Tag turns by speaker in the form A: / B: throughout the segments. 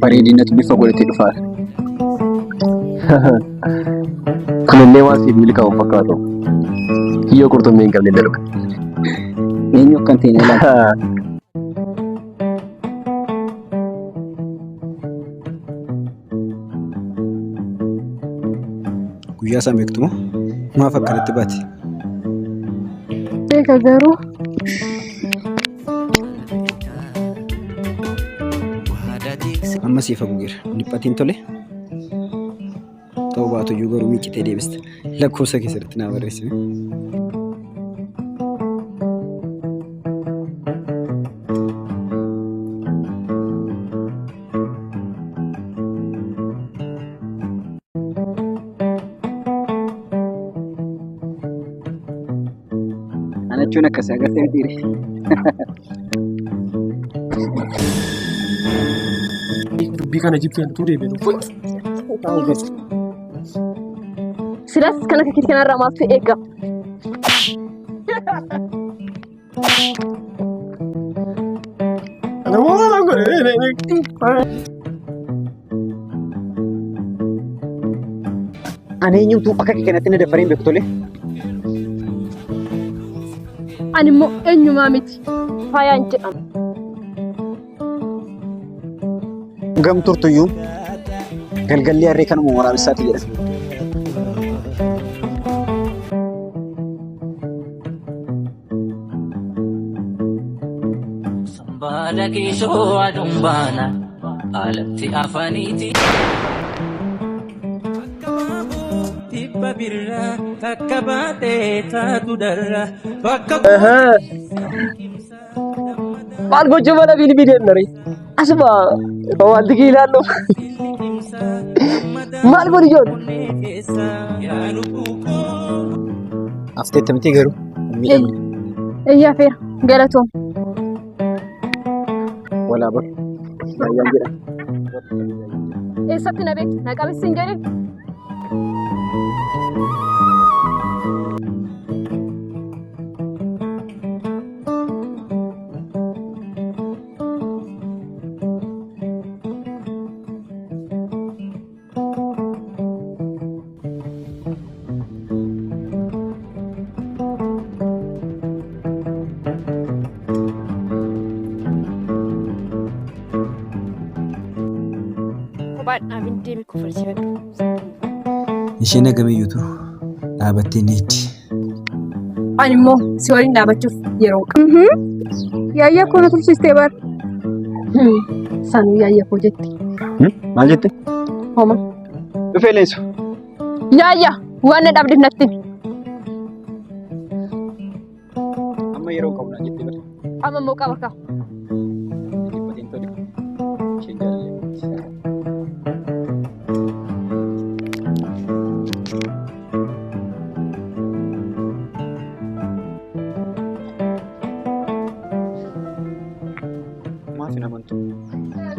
A: bareedinatu bifa godhatee dhufa. Kunillee waan siif milkaa'u fakkaatu. Kiyyoo qurxummii hin qabne darba. Eenyu akkan ta'e ilaala.
B: Guyyaa isaa beektu moo maaf akkanatti baate?
C: Beeka garuu
B: amma siif haguugira dhiphatiin tole ta'uu baatu iyyuu garuu miicitee deebiste lakkoofsa keessatti naa barreessime.
A: Anachuun akkasii agartee dhiire.
D: Dubbii kana jibbiin tuu deebiin
C: silas kan akka kiti kanarraa maaltu eegama?
A: Ani eenyuutu akka kanatti na dafareen beeku tole.
C: Ani immoo eenyumaa miti faayaan jedhama.
A: Gam turtuyyuu galgallee harree kanuma waraabessaati jedhama.
E: Sambala keessoo aduun baana alatti afaniiti. Tibba birraa akka baatee taatu darra bakka.
D: maal gochuu mana bilbileen nare asuma wanti kiilaallu maal godhi joon
B: Afteetta miti garuu
C: Eeyyafeera galatoom.
A: Walaa bak. Baay'aan jedha.
C: Eessatti na beektu na qabessi hin jedhin.
B: isheen agamiyyuutu dhaabattee neetti.
C: Ani immoo si waliin dhaabachuuf yeroo qabu. Yaayyaa koo na tursiistee bar. Sanuu yaayyaa koo jetti.
A: Maal jette?
C: Homa.
A: Dhufee leensu.
C: Yaayyaa waan na dhabdeef natti.
A: Amma yeroo qabu naa jettee bar.
C: Amma immoo qaba kaa.
A: Dhiphatiin tole. Isheen jaalallee.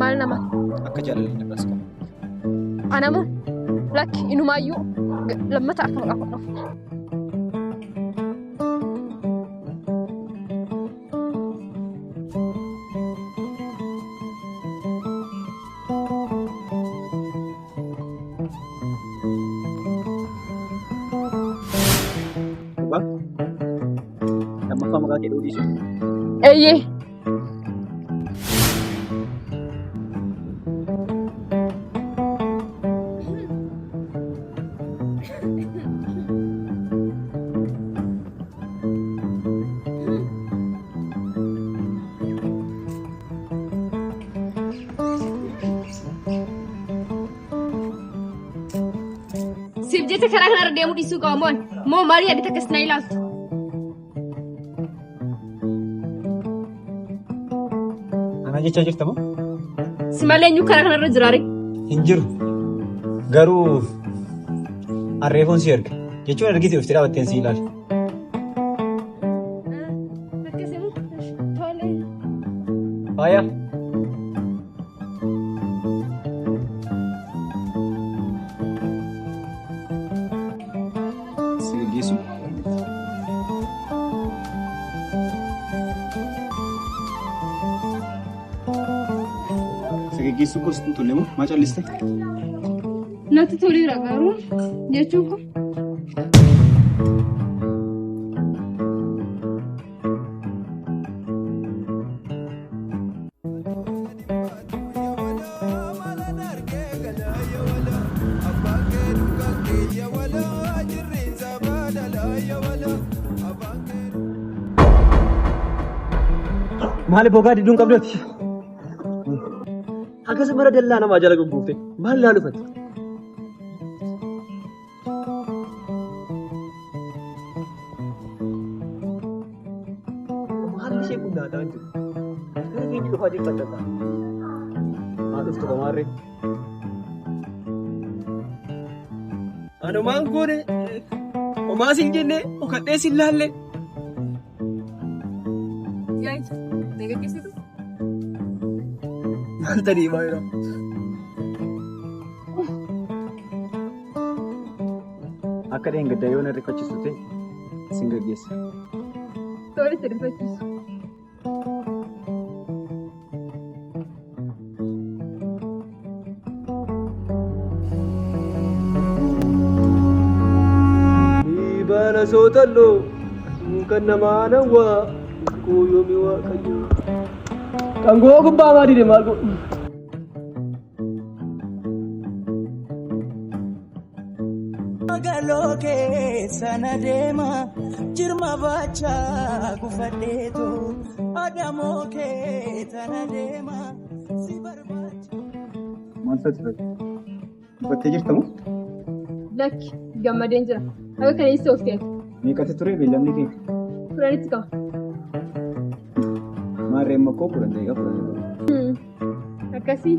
C: Maal nama?
A: Akka jaalallee nabras qabu.
C: Anamoo lakki inumaayyuu lammata akka maqaa godhamu.
A: Lammaffaa maqaa kee dhoodhiisu.
C: Eeyyee. Siif jecha karaa kanarra deemuu dhiisuu qaba moon moo maalii addatti akkas na ilaaltu?
B: Ana jechaa jirta moo?
C: Si malee eenyu karaa kanarra jiraare?
B: Hin jiru. Garuu harreefoon si erga jechuun argite uffitee dhaabatteen si ilaali. Faaya.
A: Sirgisu.
B: geessu gostu tolemu maa calliste?
C: Natti toleera garuu jechuun kun
D: Maali bogaa diduun qabdoti? Akkas mara dallaa namaa jala gugguufte maal laalu fati? Maal ishee kun daataa hin jiru? Gara keenya dhufaa jirtu adda addaa. Haa dhuftu qamaarree. Anumaan goone homaa siin jenne ukadhee siin laalle. Tadi bayram.
B: Akka dheen gaddaa yoo na rifachiisu ta'e sin gaggeessa.
C: Tole si rifachiisu.
D: Ibana sootalloo kan namaa nawwaa kooyoomi waaqayyoo. Kan goo gubbaa maadii deemaa godhu.
E: Magaaloo keessa na deema jirma baachaa gufadheetu adamoo keessa na deema si barbaacha.
B: Maal ta'a? Battee jirtamu?
C: Lakki gammadeen jira. Akka kan isa of kennu.
B: Meeqatti ture beellamni kee?
C: Furanitti qaba.
B: Maarree amma koo furan deegaa furan.
C: Akkasii.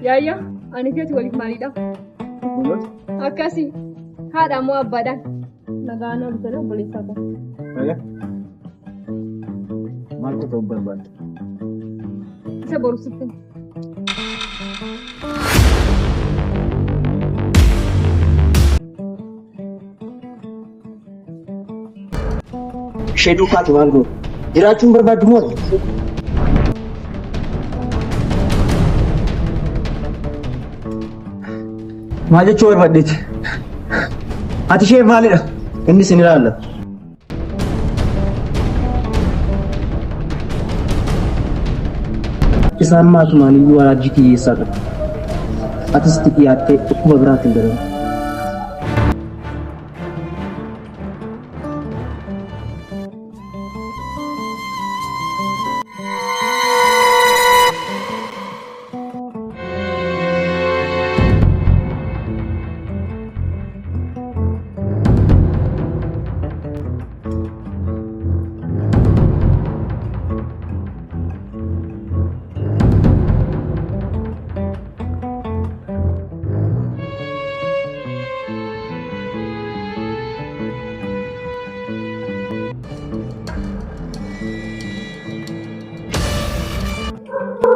C: Yaayyaa ani fi ati waliif maalidha? Akkasii. Haadha ammoo abbaadhaan. Nagaan olutanii obboleessaa qaba.
B: Maal ta'uu barbaadde?
C: Isa borusitti.
D: Ishee duukaati maal godhu? Jiraachuun barbaaddu moo? Maal jechuu barbaaddeeti? Ati ishee maalidha? Inni isin ilaalla. Isaan maatumaan iyyuu walaajjii kiyyeessaa qabu. Atis itti dhiyaattee dhukkuba biraatiin daraba.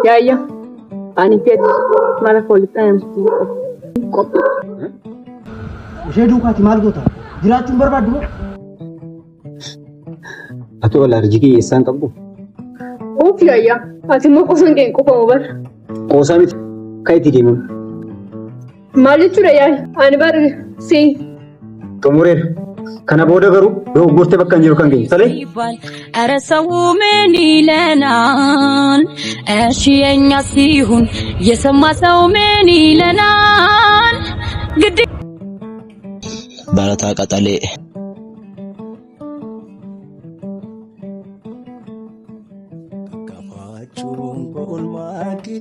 C: Yaayyaa ani fi ati mala walitti adeemsituu qophi.
D: Ishee duukaati maal goota? Jiraachuun barbaaddu moo?
B: Ati wal arjii kiyyeessaan qabdu?
C: Oof yaayyaa ati immoo qosaan kee qofamu bara.
B: Qoosaa miti. Kan itti deemamu.
C: Maal jechuudha yaayyaa? Ani bara seen.
B: Xumureera. Kana booda garuu dogoggortee bakka hin jiru kan geenye. Salee?
F: ኧረ ሰው ምን ይለናል? እሺ የኛ ሲሆን የሰማ ሰው ምን ይለናል? ግድ
G: ባለታ ቀጠሌ
E: Kafachuun koolmaati.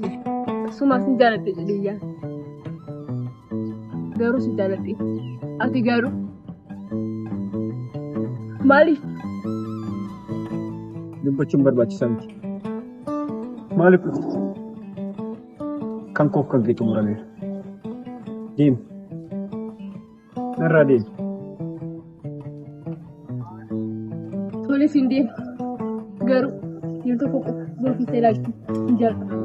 C: Sumaa sin jaaladhe jedhee garuu sin jaaladhe. Ati garuu maaliif?
B: Dubbachuun barbaachisaa miti. Maaliif kan koof kan kee xumurameera. Deemi. Narraa deemi.
C: Tole siin deema. Garuu yoo tokko qofa goofisee ilaalchu hin jaalladha.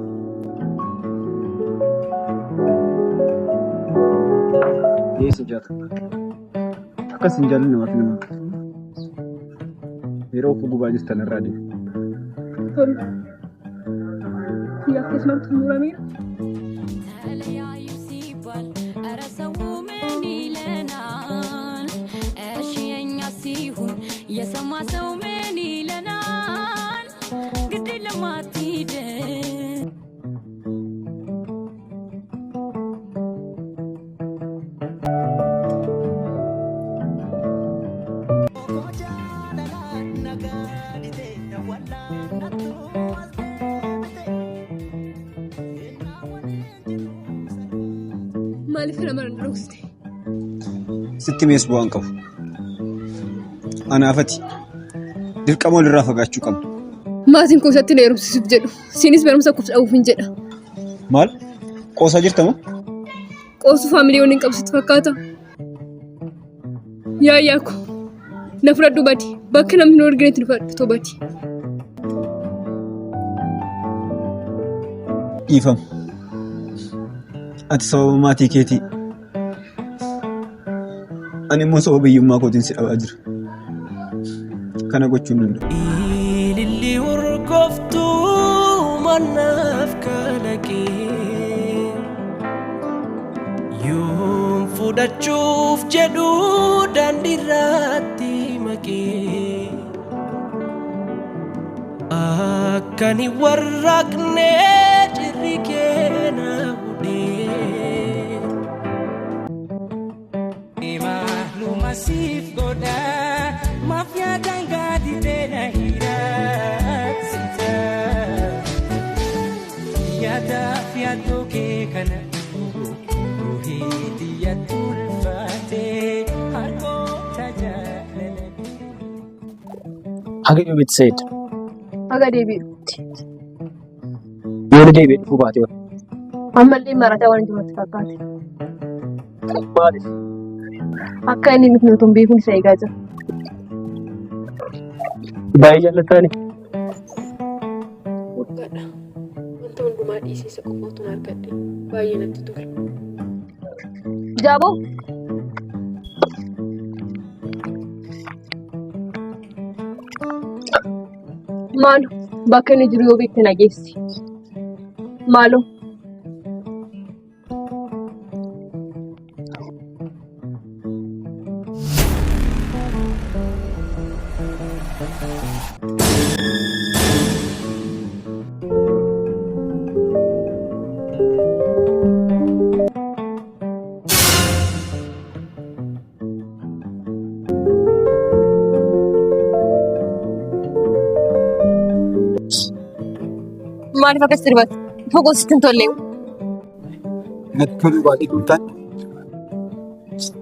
B: Yeesa jaata. Akkas hin jaallanne namaaf nama. Yeroo ofii gubaa jirtan irraa deemi.
C: Tole. biyyaaf keessumaa xumurameera.
F: ተለያዩ ሲባል ኧረ ሰው ምን ይለናል? እሺ የኛ ሲሆን የሰማ ሰው ምን ይለናል? ግድ ለማትሄድ
C: maaliif nama dhokste?
B: Sitti mees bu'aan qabu. Anaafati dirqama walirraa fagaachuu qabna.
C: Maatiin koo isatti na heerumsiisuuf jedhu. Siinis barumsa kuuf dhabuuf hin jedha.
B: Maal? Qoosaa jirta moo?
C: Qoosuu faamiliyoon hin qabsitu fakkaata. Yaayyaa ko na fudhadhu badi. Bakka namni hin arginetti nu fudhatu badi.
B: Dhiifama. Ati sababa maatii keetii. Ani immoo sababa biyyummaa kootiin si dhabaa jira. Kana gochuun danda'u.
E: Ililli urgooftuu mannaaf kalaqee yoom fudhachuuf jedhu daandiirratti maqee akkani warraaqne jirri keena hudhee maaluma siif godha mafyaa dangaa diteedha hiraasita yaadaaf yaaduu kee kana ruhiiti yaadulfaatee harkoota jaalala.
A: Haga yoo itti sayid.
C: Haga deebi'uutti.
A: Yoo deebi'ee dhufuu baate waan.
C: Ammallee marataa waan jirtu fakkaate.
A: Maaliif?
C: Akka inni nuti nutuun beekuun isa eegaa jira.
A: Baay'ee jaallattaani.
C: Waggaadha. Wanta hundumaa dhiisiisa qofootuun argadhe baay'ee natti tole. Jaaboo. Maaloo bakka inni jiru yoo beekte nageessi. Maaloo. Maaliif akkas darbata? Fogoon sitti hin tollee.
D: Natti toluu baay'ee guutaan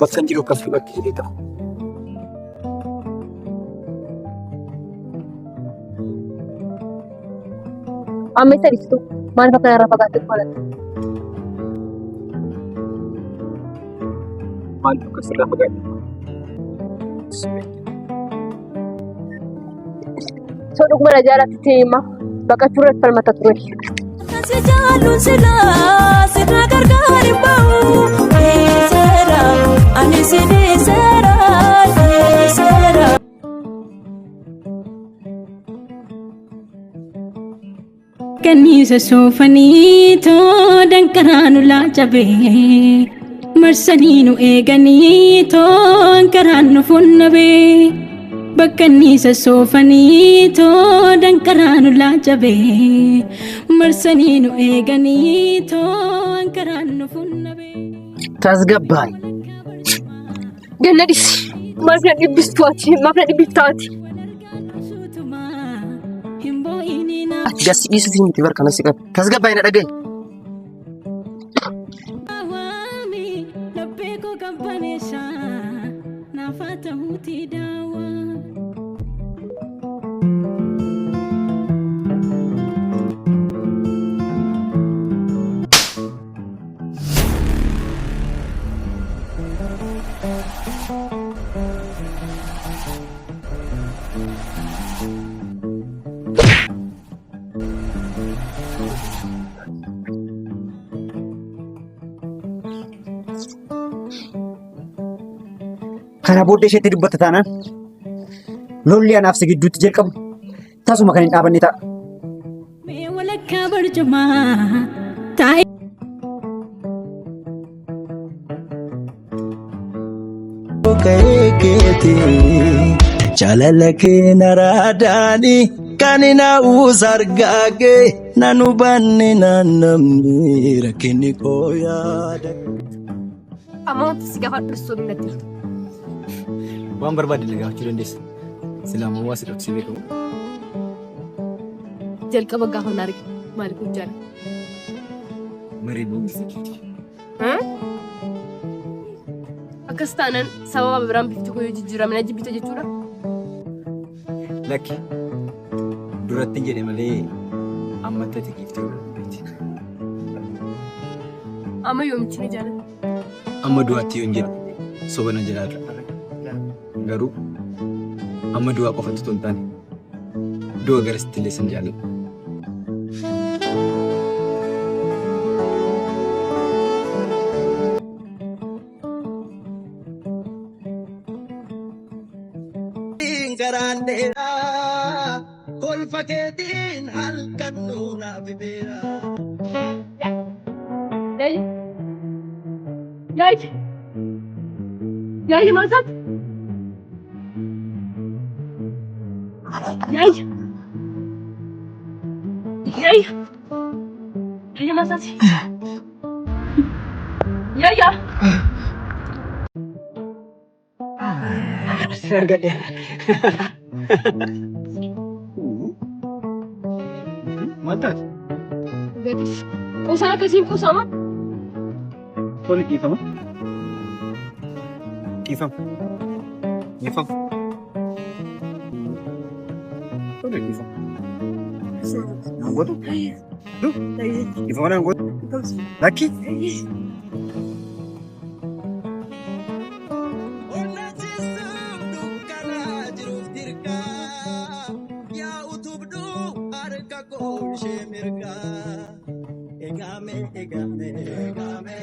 D: bakka hin jiru akkas fudhatti jedhee ta'a.
C: Amma isa dhiistu maaliif akka narraa fagaattee fudhatte?
D: Maaliif akkas irraa fagaate?
C: Soo dhuguma na jaalatti ta'eema baqachuu irratti falmata ture.
F: Kasi jaalluun silaa sirna gargaar hin bahu. Eesseera ani sineesseera eesseera. Kanniisa soofanii too dankaraan ulaa cabee marsanii nu eeganii too dankaraan nu funnabee. Bakkanniisa soofanii too dankaraan ulaa cabee marsanii nu eeganii too dankaraan nu funnabee.
A: Tasgabbaay.
C: Gannadis maaf na dhibbistuwaati maaf na dhibbiftaati.
A: Ati gasi dhiisuutii miti bara kanas qabu. Tasgabbaay na dhagaye.
F: Laphee koo qabbaneessa naafaa ta'uutii daawwa.
D: Kana booddee isheetti dubbata taanaan lolli anaaf si gidduutti jalqabu tasuma kan hin dhaabanne ta'a.
F: Mee walakkaa barcuma taa'e.
G: Jaalala kee naraadaani kan na usargaage nanu banne naannamni rakkinni koo yaada.
C: Amooti si gaafadhu soomnatti.
B: Waan barbaadde gaafachuu dandeessa. Silaamoo waa sidhatu si beekamu.
C: Jalqaba gaafa na arge maaliif hojjala?
B: Marii boonsi.
C: Akkas taanaan sababa biraan bifti koo yoo jijjiiramne jibbita jechuudha.
B: Lakki duratti hin jedhe malee amma tati giftee beekti.
C: Amma yoomichi ni jaalladha.
B: Amma du'aatti yoo hin jedhe soba na jalaadha. Garuu amma du'aa qofatti otoo hin taane du'a garasitti illee sin jaalladha.
G: Garandera kolfakeetiin halkan nuunaaf beera.
C: Yaay maasat. Yaay maasat. Yaay.
D: Sargade.
B: Mantap.
C: Betis. Usah kasih sama.
B: Boleh kifam? Kifam. Kifam. Boleh kifam. Anggot tu? Tu? Kifam mana anggot? Laki?
G: Egame, egame, egame.